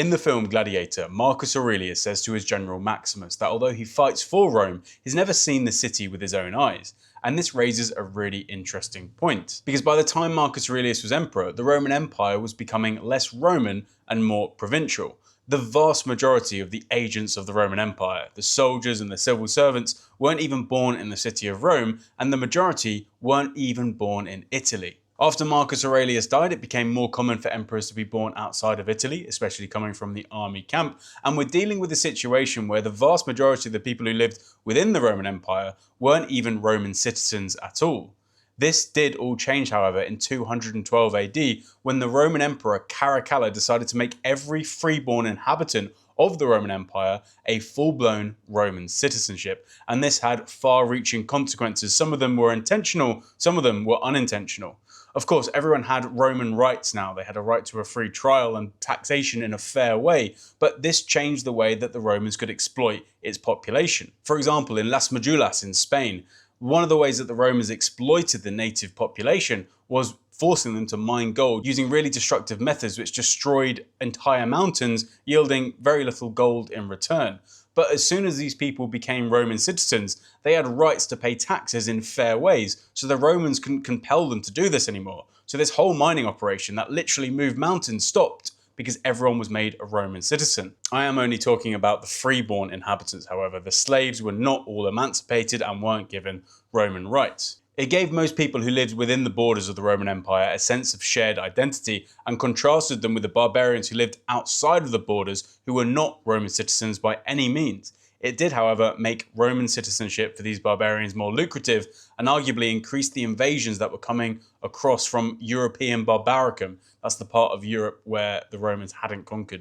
In the film Gladiator, Marcus Aurelius says to his general Maximus that although he fights for Rome, he's never seen the city with his own eyes. And this raises a really interesting point. Because by the time Marcus Aurelius was emperor, the Roman Empire was becoming less Roman and more provincial. The vast majority of the agents of the Roman Empire, the soldiers and the civil servants, weren't even born in the city of Rome, and the majority weren't even born in Italy. After Marcus Aurelius died, it became more common for emperors to be born outside of Italy, especially coming from the army camp, and we're dealing with a situation where the vast majority of the people who lived within the Roman Empire weren't even Roman citizens at all. This did all change, however, in 212 AD, when the Roman Emperor Caracalla decided to make every freeborn inhabitant of the Roman Empire a full-blown Roman citizenship, and this had far-reaching consequences. Some of them were intentional, some of them were unintentional. Of course, everyone had Roman rights now. They had a right to a free trial and taxation in a fair way, but this changed the way that the Romans could exploit its population. For example, in Las Majulas in Spain, one of the ways that the Romans exploited the native population was forcing them to mine gold using really destructive methods which destroyed entire mountains, yielding very little gold in return. But as soon as these people became Roman citizens, they had rights to pay taxes in fair ways, so the Romans couldn't compel them to do this anymore. So this whole mining operation that literally moved mountains stopped because everyone was made a Roman citizen. I am only talking about the freeborn inhabitants, however. The slaves were not all emancipated and weren't given Roman rights. It gave most people who lived within the borders of the Roman Empire a sense of shared identity and contrasted them with the barbarians who lived outside of the borders who were not Roman citizens by any means. It did, however, make Roman citizenship for these barbarians more lucrative and arguably increased the invasions that were coming across from European Barbaricum. That's the part of Europe where the Romans hadn't conquered.